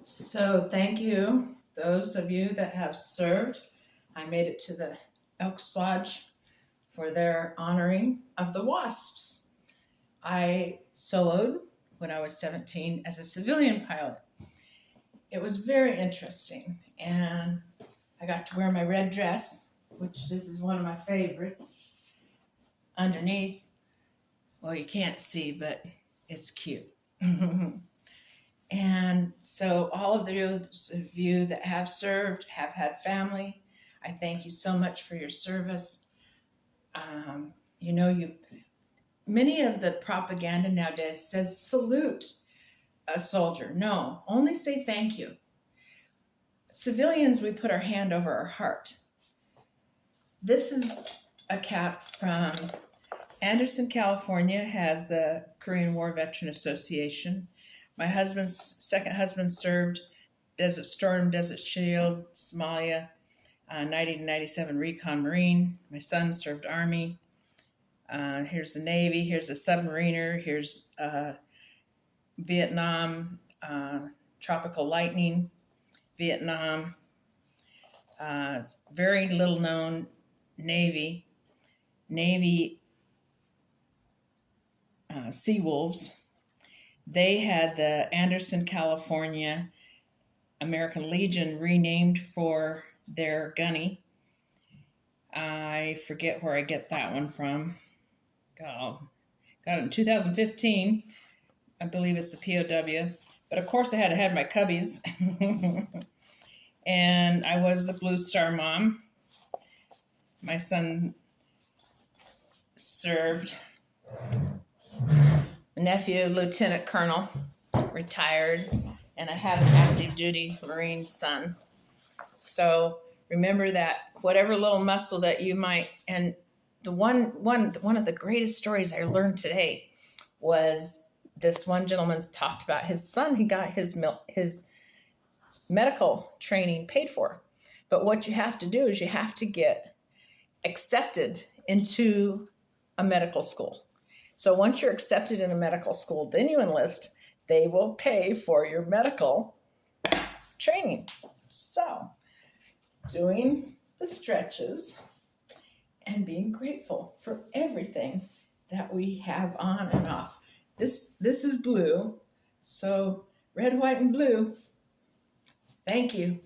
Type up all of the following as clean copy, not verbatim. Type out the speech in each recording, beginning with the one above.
So thank you, those of you that have served. I made it to the Elks Lodge for their honoring of the WASPs. I soloed when I was 17 as a civilian pilot. It was very interesting, and I got to wear my red dress, which this is one of my favorites. Underneath, well, you can't see, but it's cute. And so all of those of you that have served, have had family, I thank you so much for your service. Many of the propaganda nowadays says salute a soldier. No, only say thank you. Civilians, we put our hand over our heart. This is a cap from Anderson, California, has the Korean War Veteran Association. My second husband served Desert Storm, Desert Shield, Somalia, 90 to 97 Recon Marine. My son served Army. Here's the Navy. Here's a submariner. Here's Vietnam, Tropical Lightning, Vietnam. It's very little known Navy Sea Wolves. They had the Anderson, California American Legion renamed for their gunny. I forget where I get that one from. Got it in 2015. I believe it's the POW. But of course I had to have my cubbies. And I was a Blue Star mom. My son served. My nephew, Lieutenant Colonel, retired, and I have an active duty Marine son. So remember that whatever little muscle that you might, and the one of the greatest stories I learned today was this one gentleman talked about his son. He got his medical training paid for. But what you have to do is you have to get accepted into a medical school. So once you're accepted in a medical school, then you enlist. They will pay for your medical training. So doing the stretches and being grateful for everything that we have on and off. This is blue. So red, white, and blue. Thank you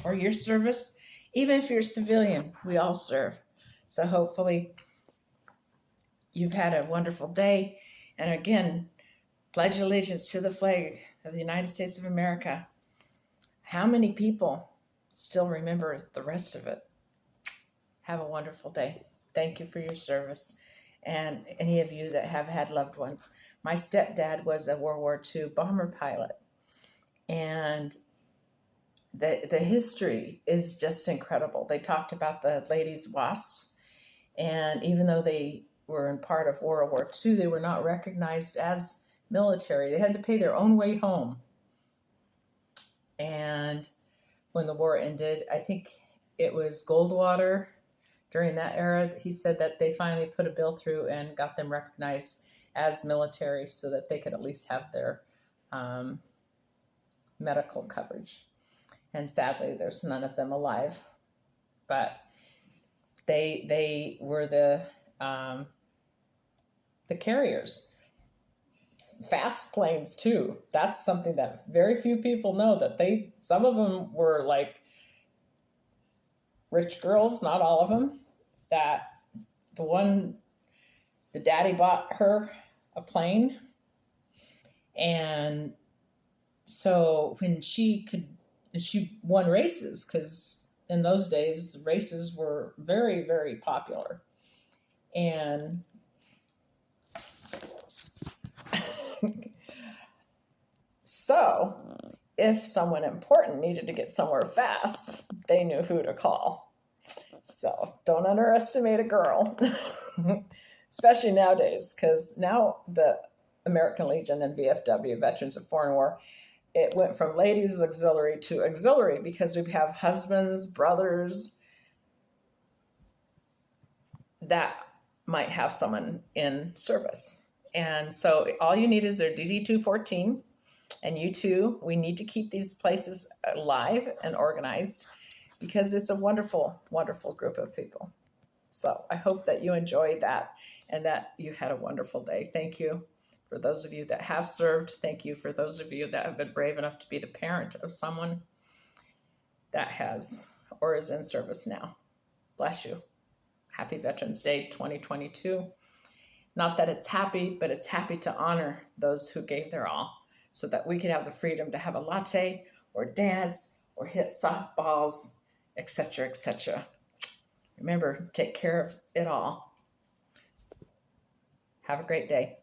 for your service. Even if you're a civilian, we all serve. So hopefully you've had a wonderful day. And again, pledge allegiance to the flag of the United States of America. How many people still remember the rest of it? Have a wonderful day. Thank you for your service. And any of you that have had loved ones. My stepdad was a World War II bomber pilot. And the history is just incredible. They talked about the ladies' wasps. And even though they were in part of World War II, they were not recognized as military. They had to pay their own way home. And when the war ended, I think it was Goldwater during that era, he said that they finally put a bill through and got them recognized as military so that they could at least have their medical coverage. And sadly, there's none of them alive. But they were the carriers. Fast planes too. That's something that very few people know, that some of them were like rich girls, not all of them, that the daddy bought her a plane. And so when she won races, because in those days races were very, very popular. And so if someone important needed to get somewhere fast, they knew who to call. So don't underestimate a girl, especially nowadays, because now the American Legion and VFW, Veterans of Foreign War, it went from ladies auxiliary to auxiliary because we have husbands, brothers that might have someone in service. And so all you need is their DD-214 And you too, we need to keep these places alive and organized because it's a wonderful, wonderful group of people. So I hope that you enjoyed that and that you had a wonderful day. Thank you for those of you that have served. Thank you for those of you that have been brave enough to be the parent of someone that has or is in service now. Bless you. Happy Veterans Day 2022. Not that it's happy, but it's happy to honor those who gave their all so that we could have the freedom to have a latte or dance or hit softballs, etc., etc. Remember, take care of it all. Have a great day.